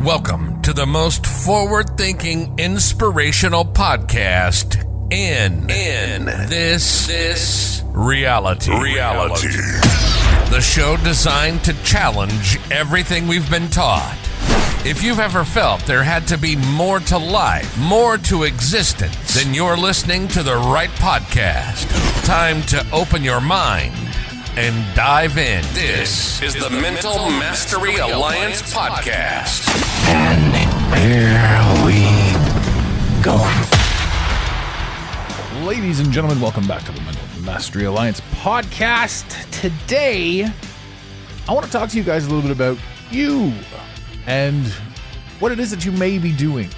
Welcome to the most forward-thinking, inspirational podcast in this reality. The show designed to challenge everything we've been taught. If you've ever felt there had to be more to life, more to existence, then you're listening to the right podcast. Time to open your mind and dive in. This is the Mental Mastery Alliance podcast. And here we go. Ladies and gentlemen, welcome back to the Mental Mastery Alliance podcast. Today, I want to talk to you guys a little bit about you and what it is that you may be doing.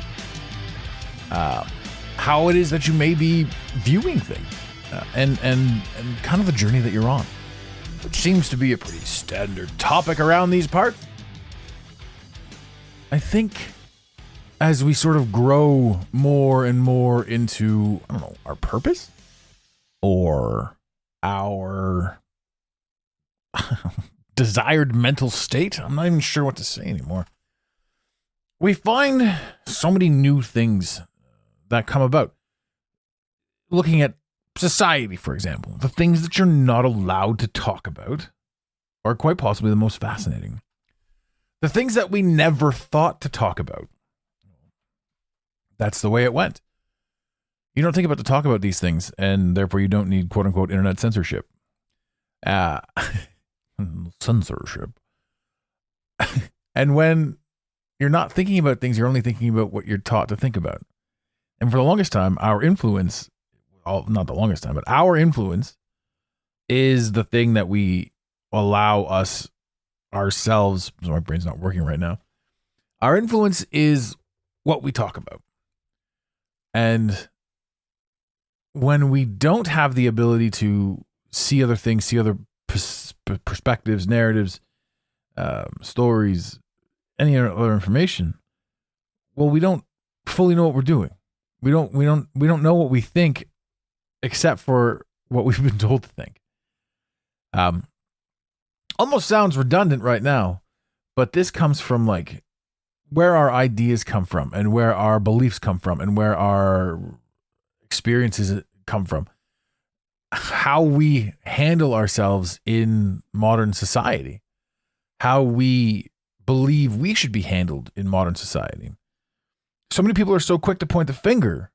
How it is that you may be viewing things. And kind of the journey that you're on. Which seems to be a pretty standard topic around these parts. I think as we sort of grow more and more into, I don't know, our purpose or our desired mental state, I'm not even sure what to say anymore. We find so many new things that come about. Looking at society, for example, the things that you're not allowed to talk about are quite possibly the most fascinating. The things that we never thought to talk about. That's the way it went. You don't think about to talk about these things, and therefore you don't need quote unquote internet censorship. Censorship. And when you're not thinking about things, you're only thinking about what you're taught to think about. And for the longest time, our influence, not the longest time, but our influence is the thing that we allow ourselves. So my brain's not working right now. Our influence is what we talk about. And when we don't have the ability to see other things, see other perspectives, narratives, stories, any other information, well, we don't fully know what we're doing. We don't know what we think except for what we've been told to think. Almost sounds redundant right now, but this comes from like where our ideas come from and where our beliefs come from and where our experiences come from. How we handle ourselves in modern society. How we believe we should be handled in modern society. So many people are so quick to point the finger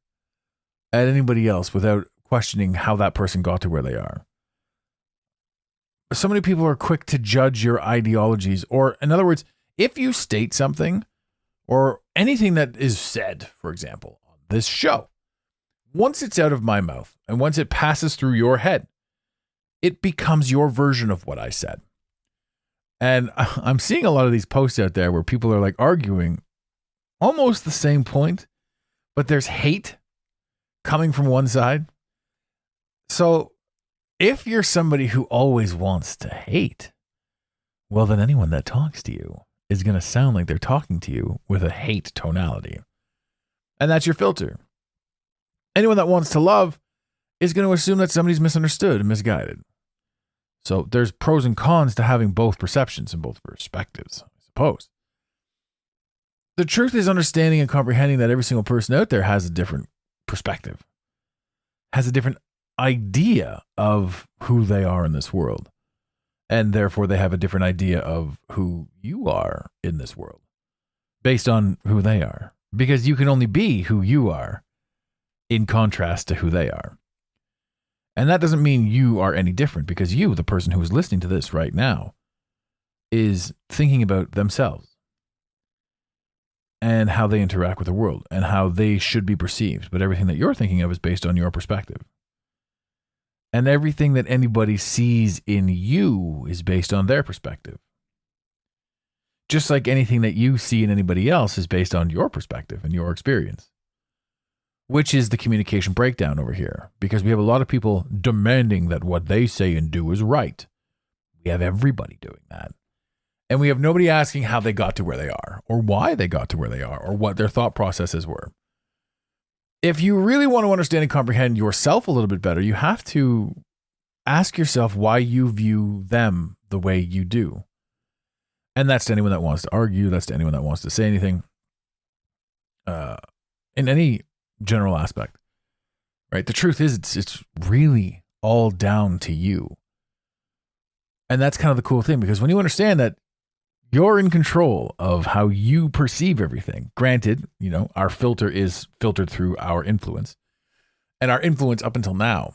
at anybody else without questioning how that person got to where they are. So many people are quick to judge your ideologies, or in other words, if you state something or anything that is said, for example, on this show, once it's out of my mouth and once it passes through your head, it becomes your version of what I said. And I'm seeing a lot of these posts out there where people are like arguing almost the same point, but there's hate coming from one side. So if you're somebody who always wants to hate, well, then anyone that talks to you is going to sound like they're talking to you with a hate tonality. And that's your filter. Anyone that wants to love is going to assume that somebody's misunderstood and misguided. So there's pros and cons to having both perceptions and both perspectives, I suppose. The truth is understanding and comprehending that every single person out there has a different perspective, has a different idea of who they are in this world. And therefore they have a different idea of who you are in this world based on who they are. Because you can only be who you are in contrast to who they are. And that doesn't mean you are any different, because you, the person who is listening to this right now, is thinking about themselves and how they interact with the world and how they should be perceived. But everything that you're thinking of is based on your perspective. And everything that anybody sees in you is based on their perspective. Just like anything that you see in anybody else is based on your perspective and your experience. Which is the communication breakdown over here. Because we have a lot of people demanding that what they say and do is right. We have everybody doing that. And we have nobody asking how they got to where they are, or why they got to where they are, or what their thought processes were. If you really want to understand and comprehend yourself a little bit better, you have to ask yourself why you view them the way you do. And that's to anyone that wants to argue. That's to anyone that wants to say anything in any general aspect, right? The truth is it's really all down to you. And that's kind of the cool thing, because when you understand that you're in control of how you perceive everything, granted, our filter is filtered through our influence, and our influence up until now,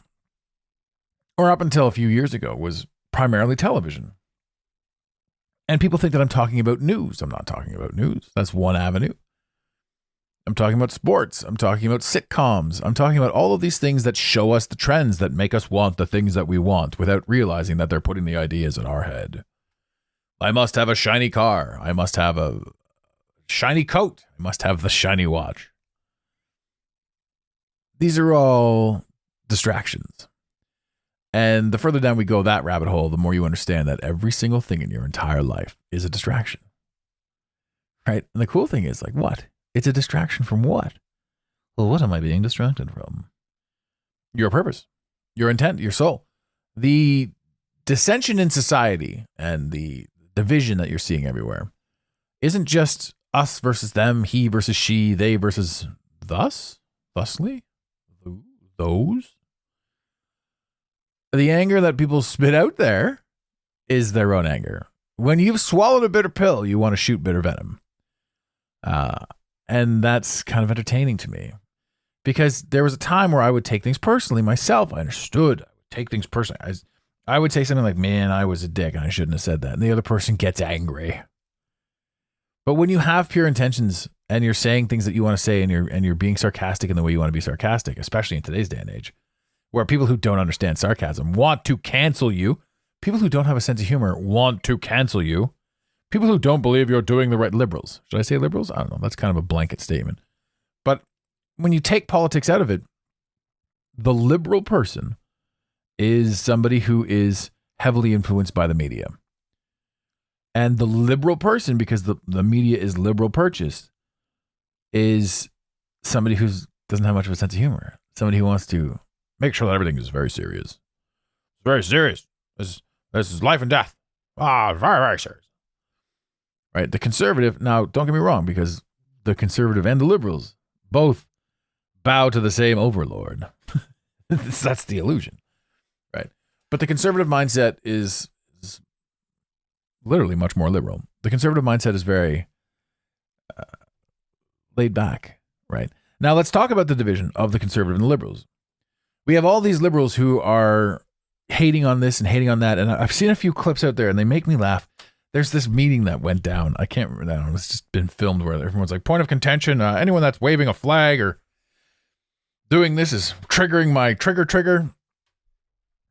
or up until a few years ago, was primarily television. And people think that I'm talking about news. I'm not talking about news. That's one avenue. I'm talking about sports. I'm talking about sitcoms. I'm talking about all of these things that show us the trends that make us want the things that we want without realizing that they're putting the ideas in our head. I must have a shiny car. I must have a shiny coat. I must have the shiny watch. These are all distractions. And the further down we go that rabbit hole, the more you understand that every single thing in your entire life is a distraction. Right? And the cool thing is, like, what? It's a distraction from what? Well, what am I being distracted from? Your purpose, your intent, your soul. The dissension in society and the division that you're seeing everywhere isn't just us versus them, he versus she, they versus thusly, those. The anger that people spit out there is their own anger. When you've swallowed a bitter pill, you want to shoot bitter venom. And that's kind of entertaining to me, because there was a time where I would take things personally myself. I understood. I would take things personally. I would say something like, man, I was a dick and I shouldn't have said that. And the other person gets angry. But when you have pure intentions and you're saying things that you want to say, and you're being sarcastic in the way you want to be sarcastic, especially in today's day and age, where people who don't understand sarcasm want to cancel you. People who don't have a sense of humor want to cancel you. People who don't believe you're doing the right, liberals. Should I say liberals? I don't know. That's kind of a blanket statement. But when you take politics out of it, the liberal person is somebody who is heavily influenced by the media. And the liberal person, because the media is liberal purchased, is somebody who doesn't have much of a sense of humor. Somebody who wants to make sure that everything is very serious. It's very serious. This is life and death. Very, very serious. Right? The conservative, now don't get me wrong, because the conservative and the liberals both bow to the same overlord. That's the illusion. Right? But the conservative mindset is literally much more liberal. The conservative mindset is very laid back. Right? Now let's talk about the division of the conservative and the liberals. We have all these liberals who are hating on this and hating on that. And I've seen a few clips out there and they make me laugh. There's this meeting that went down. I can't remember that. It's just been filmed where everyone's like, point of contention. Anyone that's waving a flag or doing this is triggering my trigger.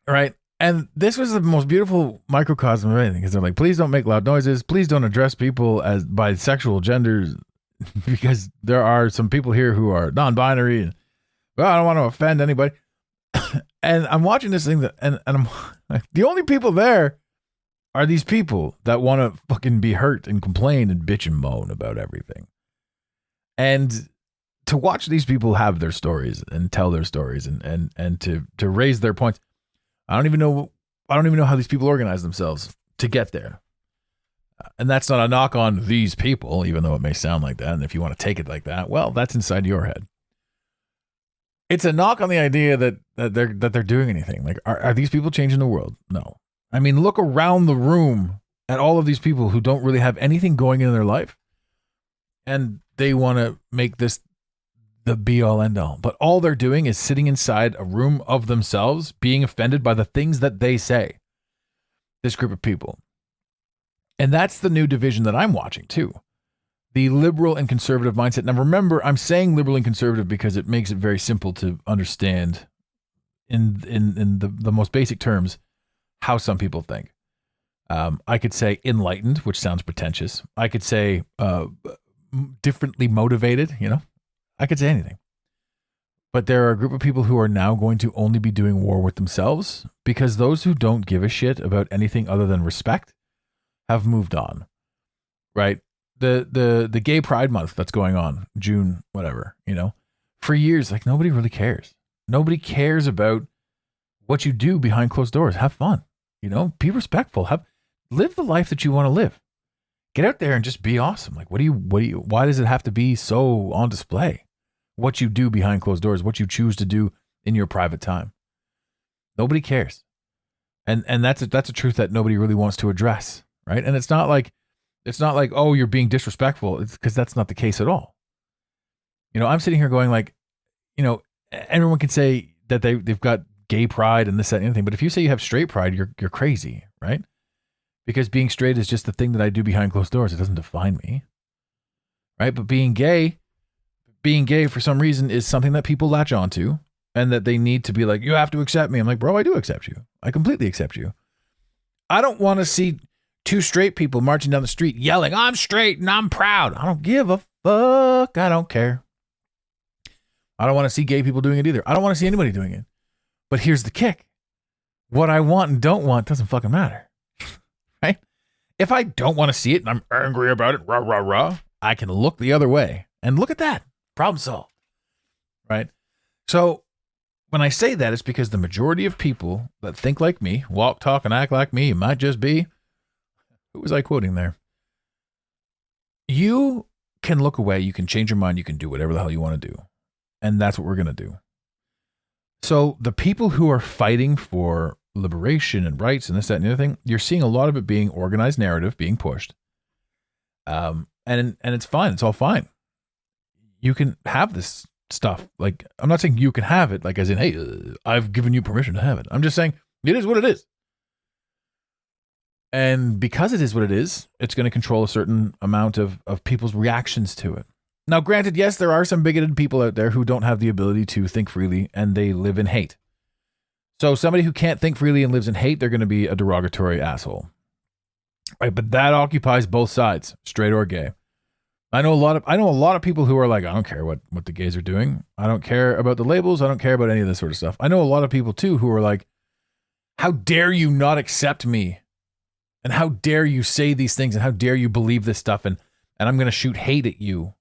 Right? And this was the most beautiful microcosm of anything, because they're like, please don't make loud noises. Please don't address people as by sexual genders, because there are some people here who are non-binary. And, well, I don't want to offend anybody. And I'm watching this thing and I'm like, the only people there are these people that want to fucking be hurt and complain and bitch and moan about everything. And to watch these people have their stories and tell their stories and to raise their points, I don't even know how these people organize themselves to get there. And that's not a knock on these people, even though it may sound like that. And if you want to take it like that, well, that's inside your head. It's a knock on the idea that they're doing anything. Like, are these people changing the world? No. I mean, look around the room at all of these people who don't really have anything going in their life, and they want to make this the be all end all. But all they're doing is sitting inside a room of themselves, being offended by the things that they say. This group of people. And that's the new division that I'm watching too. The liberal and conservative mindset. Now remember, I'm saying liberal and conservative because it makes it very simple to understand in the most basic terms how some people think. I could say enlightened, which sounds pretentious. I could say differently motivated, I could say anything. But there are a group of people who are now going to only be doing war with themselves, because those who don't give a shit about anything other than respect have moved on, right? The gay pride month that's going on, June, whatever, for years, like, nobody really cares. Nobody cares about what you do behind closed doors. Have fun, be respectful, live the life that you want to live. Get out there and just be awesome. Like, why does it have to be so on display? What you do behind closed doors, what you choose to do in your private time. Nobody cares. And that's a truth that nobody really wants to address, right? And it's not like, oh, you're being disrespectful. It's because that's not the case at all. I'm sitting here going like, everyone can say that they've got gay pride and this, that, and anything. But if you say you have straight pride, you're crazy, right? Because being straight is just the thing that I do behind closed doors. It doesn't define me, right? But being gay for some reason is something that people latch onto and that they need to be like, you have to accept me. I'm like, bro, I do accept you. I completely accept you. I don't want to see two straight people marching down the street yelling, I'm straight and I'm proud. I don't give a fuck. I don't care. I don't want to see gay people doing it either. I don't want to see anybody doing it. But here's the kick. What I want and don't want doesn't fucking matter. Right? If I don't want to see it and I'm angry about it, rah, rah, rah, I can look the other way. And look at that. Problem solved. Right? So when I say that, it's because the majority of people that think like me, walk, talk, and act like me, might just be, who was I quoting there? You can look away, you can change your mind, you can do whatever the hell you want to do. And that's what we're going to do. So the people who are fighting for liberation and rights and this, that, and the other thing, you're seeing a lot of it being organized narrative being pushed. And it's fine. It's all fine. You can have this stuff. Like, I'm not saying you can have it, like as in, hey, I've given you permission to have it. I'm just saying it is what it is. And because it is what it is, it's going to control a certain amount of people's reactions to it. Now, granted, yes, there are some bigoted people out there who don't have the ability to think freely and they live in hate. So somebody who can't think freely and lives in hate, they're going to be a derogatory asshole. Right? But that occupies both sides, straight or gay. I know a lot of people who are like, I don't care what the gays are doing. I don't care about the labels. I don't care about any of this sort of stuff. I know a lot of people too who are like, how dare you not accept me? And how dare you say these things? And how dare you believe this stuff? And I'm going to shoot hate at you.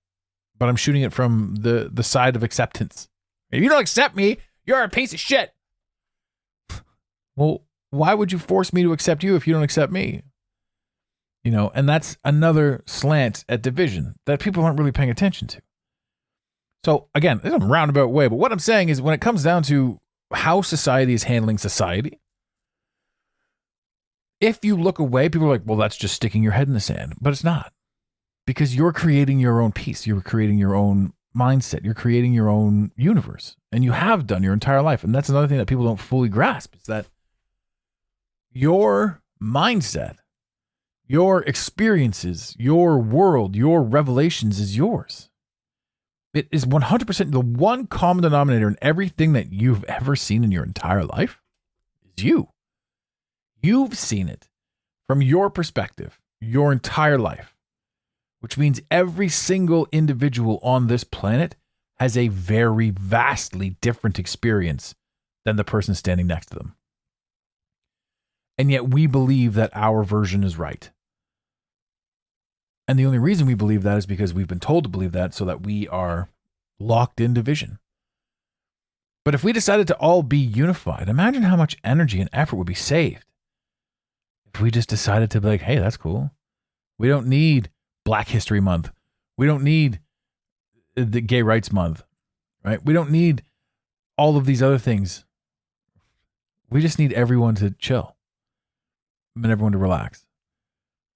But I'm shooting it from the side of acceptance. If you don't accept me, you're a piece of shit. Well, why would you force me to accept you if you don't accept me? And that's another slant at division that people aren't really paying attention to. So again, it's a roundabout way, but what I'm saying is when it comes down to how society is handling society, if you look away, people are like, well, that's just sticking your head in the sand, but it's not. Because you're creating your own peace. You're creating your own mindset. You're creating your own universe. And you have done your entire life. And that's another thing that people don't fully grasp is that your mindset, your experiences, your world, your revelations is yours. It is 100% the one common denominator in everything that you've ever seen in your entire life is you. You've seen it from your perspective, your entire life. Which means every single individual on this planet has a very vastly different experience than the person standing next to them. And yet we believe that our version is right. And the only reason we believe that is because we've been told to believe that so that we are locked in division. But if we decided to all be unified, imagine how much energy and effort would be saved. If we just decided to be like, hey, that's cool. We don't need Black History Month. We don't need the Gay Rights Month, right? We don't need all of these other things. We just need everyone to chill and everyone to relax.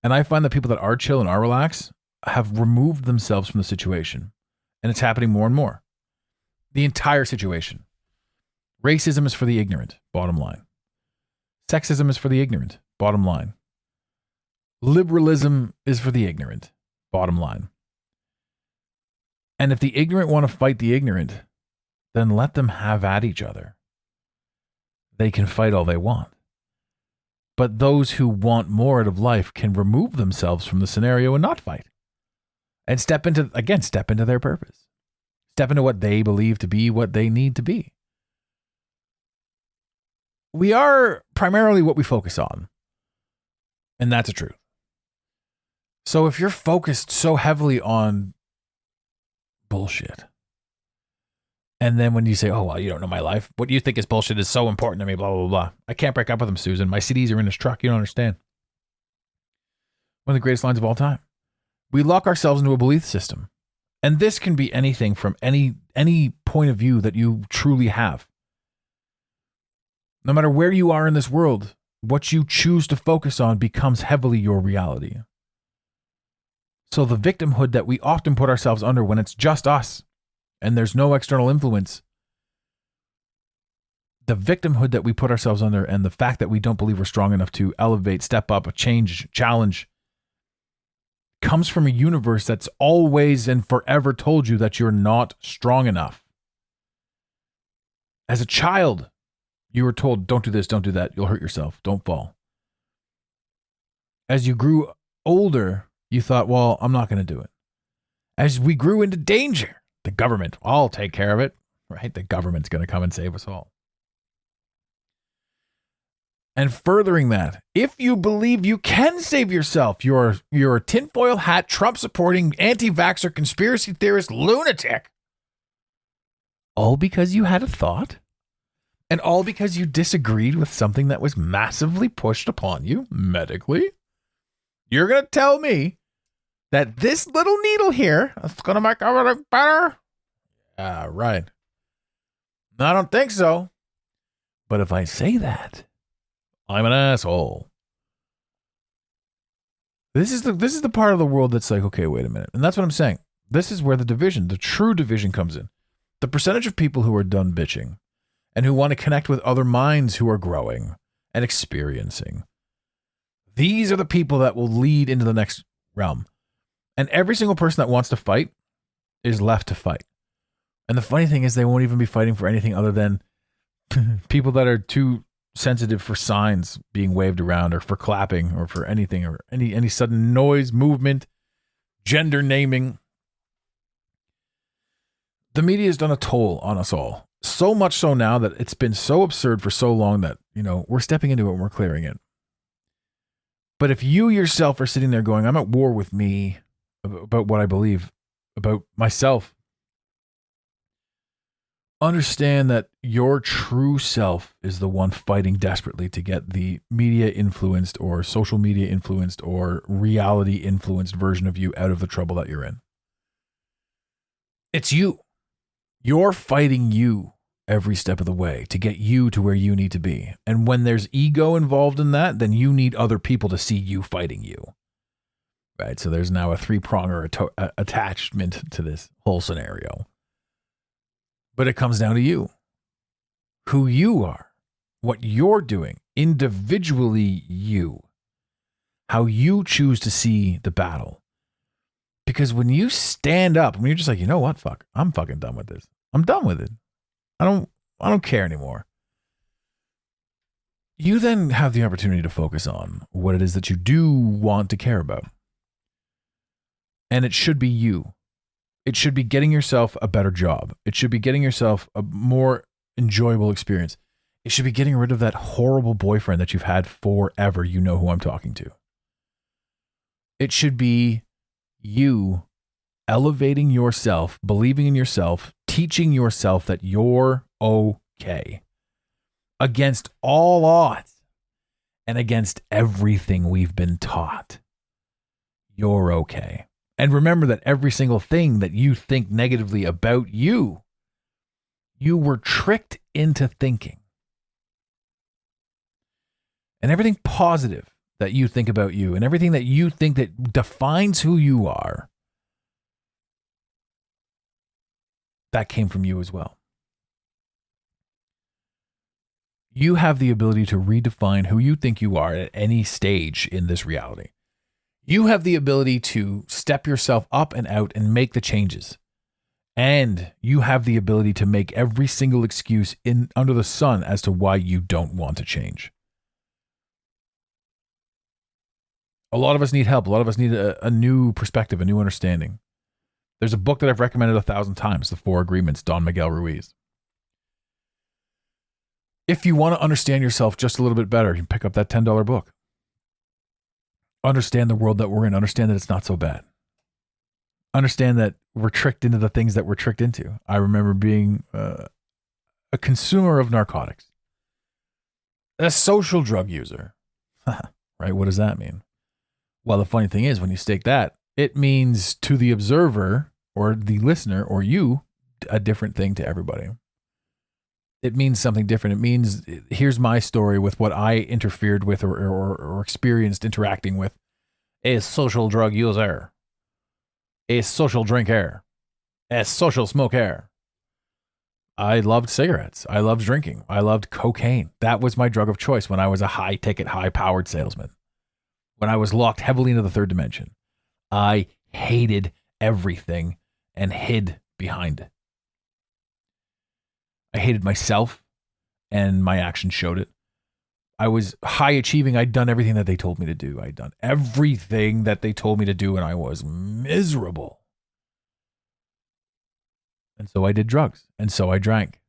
And I find that people that are chill and are relaxed have removed themselves from the situation. And it's happening more and more. The entire situation. Racism is for the ignorant, bottom line. Sexism is for the ignorant, bottom line. Liberalism is for the ignorant. Bottom line. And if the ignorant want to fight the ignorant, then let them have at each other. They can fight all they want. But those who want more out of life can remove themselves from the scenario and not fight. And step into their purpose. Step into what they believe to be what they need to be. We are primarily what we focus on. And that's a truth. So if you're focused so heavily on bullshit, and then when you say, oh, well, you don't know my life, what you think is bullshit is so important to me, blah, blah, blah. I can't break up with him, Susan. My CDs are in his truck. You don't understand. One of the greatest lines of all time. We lock ourselves into a belief system. And this can be anything from any point of view that you truly have. No matter where you are in this world, what you choose to focus on becomes heavily your reality. So the victimhood that we often put ourselves under when it's just us and there's no external influence, the victimhood that we put ourselves under and the fact that we don't believe we're strong enough to elevate, step up, change, challenge, comes from a universe that's always and forever told you that you're not strong enough. As a child, you were told, don't do this, don't do that, you'll hurt yourself, don't fall. As you grew older, you thought, well, I'm not going to do it. As we grew into danger, the government, I'll take care of it, right? The government's going to come and save us all. And furthering that, if you believe you can save yourself, you're a tinfoil hat, Trump-supporting, anti-vaxxer, conspiracy theorist lunatic. All because you had a thought? And all because you disagreed with something that was massively pushed upon you medically? You're going to tell me that this little needle here is going to make everything better? Right. I don't think so. But if I say that, I'm an asshole. This is the part of the world that's like, okay, wait a minute. And that's what I'm saying. This is where the true division comes in. The percentage of people who are done bitching and who want to connect with other minds who are growing and experiencing. These are the people that will lead into the next realm. And every single person that wants to fight is left to fight. And the funny thing is they won't even be fighting for anything other than people that are too sensitive for signs being waved around or for clapping or for anything or any sudden noise, movement, gender naming. The media has done a toll on us all. So much so now that it's been so absurd for so long that, we're stepping into it and we're clearing it. But if you yourself are sitting there going, I'm at war with me about what I believe about myself, understand that your true self is the one fighting desperately to get the media influenced or social media influenced or reality influenced version of you out of the trouble that you're in. It's you. You're fighting you every step of the way to get you to where you need to be. And when there's ego involved in that, then you need other people to see you fighting you. Right? So there's now a three-pronger attachment to this whole scenario. But it comes down to you, who you are, what you're doing, individually you, how you choose to see the battle. Because when you stand up, when you're just like, you know what, fuck, I'm fucking done with this. I'm done with it. I don't care anymore. You then have the opportunity to focus on what it is that you do want to care about. And it should be you. It should be getting yourself a better job. It should be getting yourself a more enjoyable experience. It should be getting rid of that horrible boyfriend that you've had forever. You know who I'm talking to. It should be you elevating yourself, believing in yourself, teaching yourself that you're okay against all odds and against everything we've been taught. You're okay. And remember that every single thing that you think negatively about you, you were tricked into thinking. And everything positive that you think about you and everything that you think that defines who you are, that came from you as well. You have the ability to redefine who you think you are at any stage in this reality. You have the ability to step yourself up and out and make the changes. And you have the ability to make every single excuse under the sun as to why you don't want to change. A lot of us need help. A lot of us need a new perspective, a new understanding. There's a book that I've recommended 1,000 times, The Four Agreements, Don Miguel Ruiz. If you want to understand yourself just a little bit better, you can pick up that $10 book. Understand the world that we're in. Understand that it's not so bad. Understand that we're tricked into the things that we're tricked into. I remember being a consumer of narcotics. A social drug user. Right? What does that mean? Well, the funny thing is, when you stake that it means to the observer or the listener or you a different thing to everybody. It means something different. It means, here's my story with what I interfered with or experienced interacting with a social drug user, a social drinker, a social smoker. I loved cigarettes. I loved drinking. I loved cocaine. That was my drug of choice when I was a high-ticket, high-powered salesman. When I was locked heavily into the third dimension, I hated everything and hid behind it. I hated myself, and my actions showed it. I was high achieving. I'd done everything that they told me to do. I'd done everything that they told me to do, and I was miserable. And so I did drugs, and so I drank.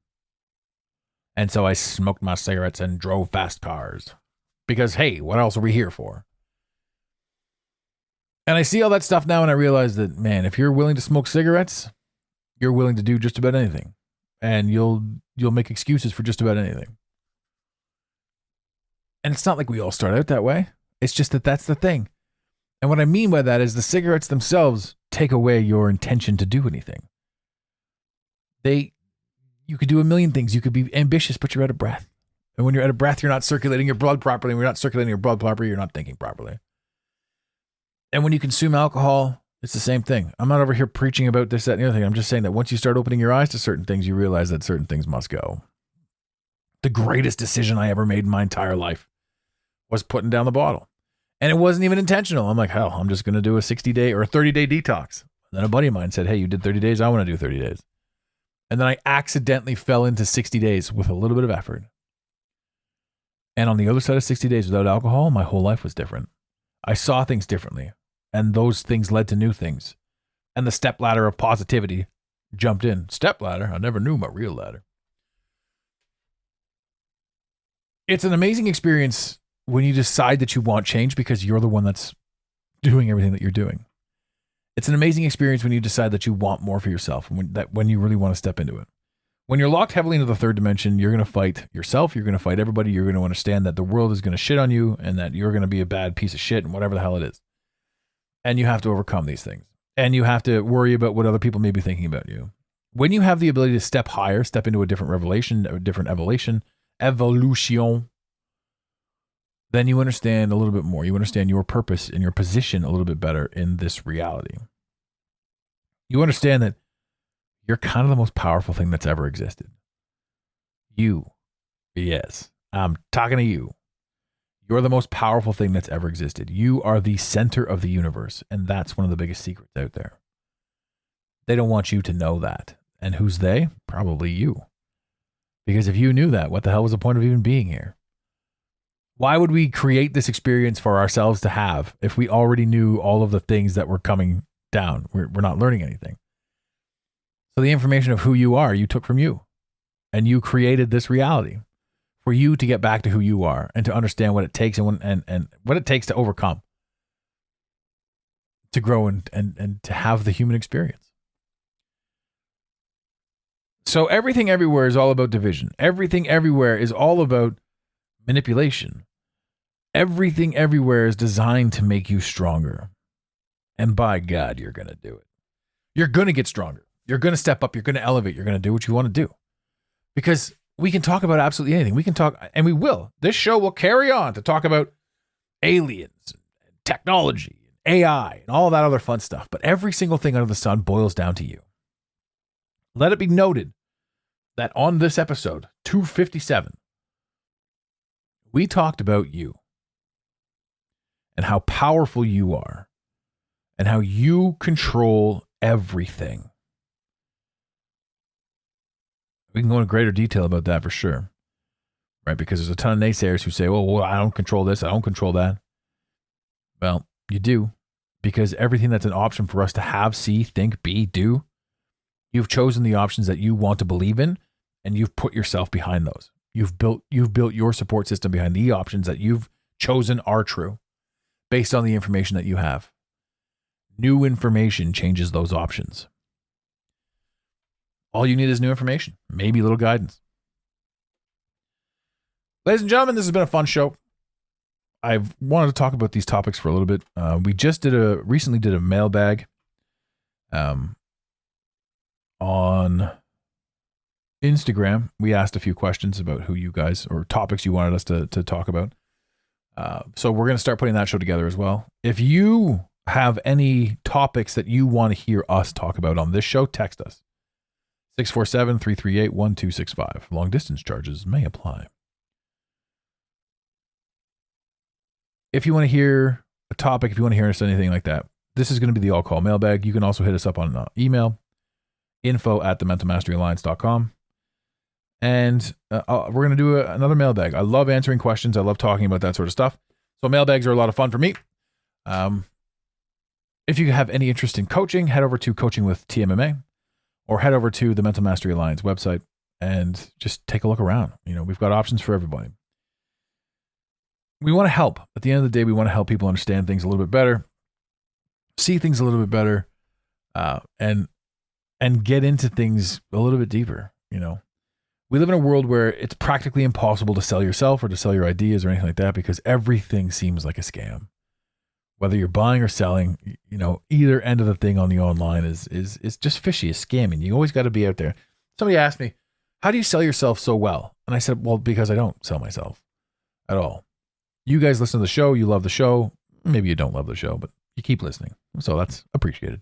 And so I smoked my cigarettes and drove fast cars. Because, hey, what else are we here for? And I see all that stuff now, and I realize that, man, if you're willing to smoke cigarettes, you're willing to do just about anything. And you'll make excuses for just about anything. And it's not like we all start out that way. It's just that that's the thing. And what I mean by that is the cigarettes themselves take away your intention to do anything. You could do a million things. You could be ambitious, but you're out of breath. And when you're out of breath, you're not circulating your blood properly. When you're not circulating your blood properly, you're not thinking properly. And when you consume alcohol, it's the same thing. I'm not over here preaching about this, that, and the other thing. I'm just saying that once you start opening your eyes to certain things, you realize that certain things must go. The greatest decision I ever made in my entire life was putting down the bottle. And it wasn't even intentional. I'm like, hell, I'm just going to do a 60-day or a 30-day detox. And then a buddy of mine said, hey, you did 30 days. I want to do 30 days. And then I accidentally fell into 60 days with a little bit of effort. And on the other side of 60 days without alcohol, my whole life was different. I saw things differently. And those things led to new things. And the step ladder of positivity jumped in. Step ladder? I never knew my real ladder. It's an amazing experience when you decide that you want change because you're the one that's doing everything that you're doing. It's an amazing experience when you decide that you want more for yourself, when you really want to step into it. When you're locked heavily into the third dimension, you're going to fight yourself. You're going to fight everybody. You're going to understand that the world is going to shit on you and that you're going to be a bad piece of shit and whatever the hell it is. And you have to overcome these things. And you have to worry about what other people may be thinking about you. When you have the ability to step higher, step into a different revelation, a different evolution, then you understand a little bit more. You understand your purpose and your position a little bit better in this reality. You understand that you're kind of the most powerful thing that's ever existed. You. Yes, I'm talking to you. You're the most powerful thing that's ever existed. You are the center of the universe, and that's one of the biggest secrets out there. They don't want you to know that. And who's they? Probably you. Because if you knew that, what the hell was the point of even being here? Why would we create this experience for ourselves to have if we already knew all of the things that were coming down? We're not learning anything. So the information of who you are, you took from you. And you created this reality for you to get back to who you are and to understand what it takes and what it takes to overcome, to grow and to have the human experience. So everything everywhere is all about division. Everything everywhere is all about manipulation. Everything everywhere is designed to make you stronger. And by God, you're going to do it. You're going to get stronger. You're going to step up. You're going to elevate. You're going to do what you want to do. Because we can talk about absolutely anything. We can talk, and we will. This show will carry on to talk about aliens, technology, AI, and all that other fun stuff. But every single thing under the sun boils down to you. Let it be noted that on this episode, 257, we talked about you and how powerful you are and how you control everything. We can go into greater detail about that for sure, right? Because there's a ton of naysayers who say, well, I don't control this. I don't control that. Well, you do, because everything that's an option for us to have, see, think, be, do, you've chosen the options that you want to believe in, and you've put yourself behind those. You've built your support system behind the options that you've chosen are true based on the information that you have. New information changes those options. All you need is new information, maybe a little guidance. Ladies and gentlemen, this has been a fun show. I've wanted to talk about these topics for a little bit. We just recently did a mailbag on Instagram. We asked a few questions about who you guys or topics you wanted us to talk about. So we're going to start putting that show together as well. If you have any topics that you want to hear us talk about on this show, text us. 647-338-1265. Long distance charges may apply. If you want to hear a topic, if you want to hear us anything like that, this is going to be the all call mailbag. You can also hit us up on email, info@thementalmasteryalliance.com. And we're going to do another mailbag. I love answering questions. I love talking about that sort of stuff. So mailbags are a lot of fun for me. If you have any interest in coaching, head over to Coaching with TMMA or head over to the Mental Mastery Alliance website and just take a look around. You know, we've got options for everybody. We want to help. At the end of the day, we want to help people understand things a little bit better, see things a little bit better, and get into things a little bit deeper. You know, we live in a world where it's practically impossible to sell yourself or to sell your ideas or anything like that because everything seems like a scam. Whether you're buying or selling, you know, either end of the thing on the online is just fishy, is scamming. You always got to be out there. Somebody asked me, how do you sell yourself so well? And I said, well, because I don't sell myself at all. You guys listen to the show. You love the show. Maybe you don't love the show, but you keep listening. So that's appreciated.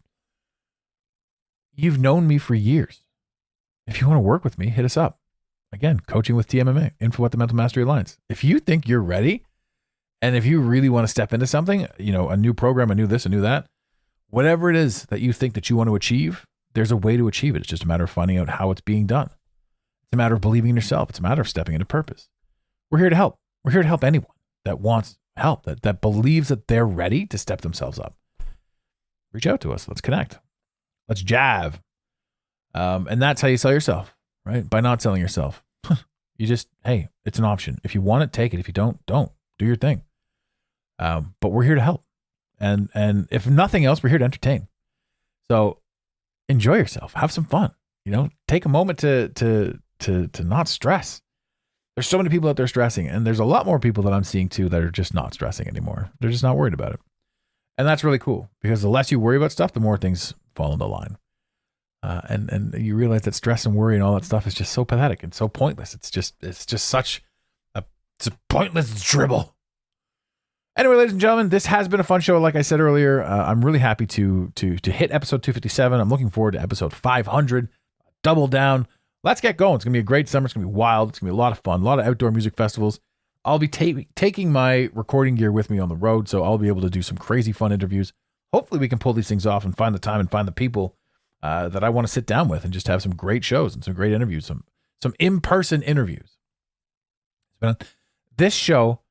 You've known me for years. If you want to work with me, hit us up. Again, Coaching with TMMA, info at the Mental Mastery Alliance. If you think you're ready, and if you really want to step into something, you know, a new program, a new this, a new that, whatever it is that you think that you want to achieve, there's a way to achieve it. It's just a matter of finding out how it's being done. It's a matter of believing in yourself. It's a matter of stepping into purpose. We're here to help. We're here to help anyone that wants help, that believes that they're ready to step themselves up. Reach out to us. Let's connect. Let's jive. And that's how you sell yourself, right? By not selling yourself. You just, hey, it's an option. If you want it, take it. If you don't, don't. Do your thing. But we're here to help. And if nothing else, we're here to entertain. So enjoy yourself. Have some fun. You know, take a moment to not stress. There's so many people out there stressing, and there's a lot more people that I'm seeing too that are just not stressing anymore. They're just not worried about it. And that's really cool because the less you worry about stuff, the more things fall into line. And you realize that stress and worry and all that stuff is just so pathetic and so pointless. It's just such a pointless dribble. Anyway, ladies and gentlemen, this has been a fun show. Like I said earlier, I'm really happy to hit episode 257. I'm looking forward to episode 500. Double down. Let's get going. It's going to be a great summer. It's going to be wild. It's going to be a lot of fun. A lot of outdoor music festivals. I'll be taking my recording gear with me on the road, so I'll be able to do some crazy fun interviews. Hopefully we can pull these things off and find the time and find the people that I want to sit down with and just have some great shows and some great interviews, some in-person interviews. This show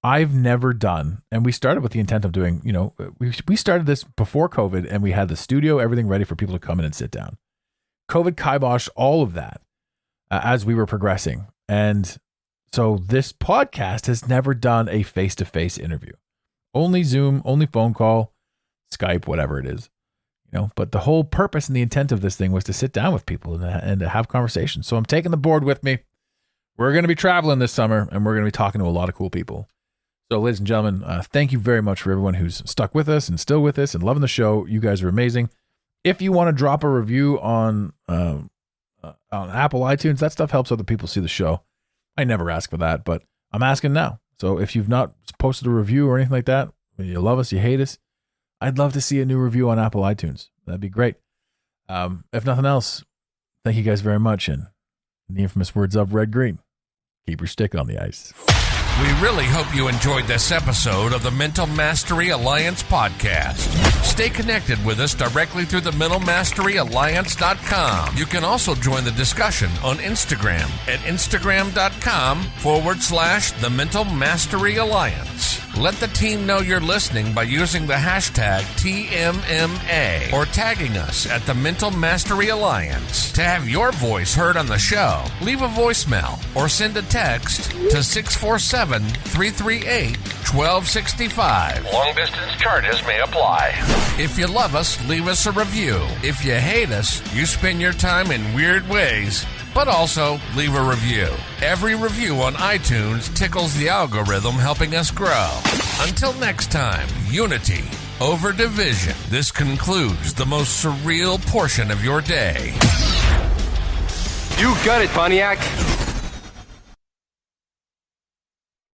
I've never done, and we started with the intent of doing, you know, we started this before COVID, and we had the studio, everything ready for people to come in and sit down. COVID kiboshed all of that as we were progressing. And so this podcast has never done a face-to-face interview. Only Zoom, only phone call, Skype, whatever it is. You know, but the whole purpose and the intent of this thing was to sit down with people and to have conversations. So I'm taking the board with me. We're going to be traveling this summer, and we're going to be talking to a lot of cool people. So, ladies and gentlemen, thank you very much for everyone who's stuck with us and still with us and loving the show. You guys are amazing. If you want to drop a review on Apple iTunes, that stuff helps other people see the show. I never ask for that, but I'm asking now. So if you've not posted a review or anything like that, you love us, you hate us, I'd love to see a new review on Apple iTunes. That'd be great. If nothing else, thank you guys very much. And in the infamous words of Red Green, keep your stick on the ice. We really hope you enjoyed this episode of the Mental Mastery Alliance podcast. Stay connected with us directly through the mentalmasteryalliance.com. You can also join the discussion on Instagram at instagram.com/the Mental Mastery Alliance. Let the team know you're listening by using the hashtag TMMA or tagging us at the Mental Mastery Alliance. To have your voice heard on the show, leave a voicemail or send a text to 647-338-1265. Long distance charges may apply. If you love us, leave us a review. If you hate us, you spend your time in weird ways, but also leave a review. Every review on iTunes tickles the algorithm, helping us grow. Until next time, unity over division. This concludes the most surreal portion of your day. You got it, Pontiac.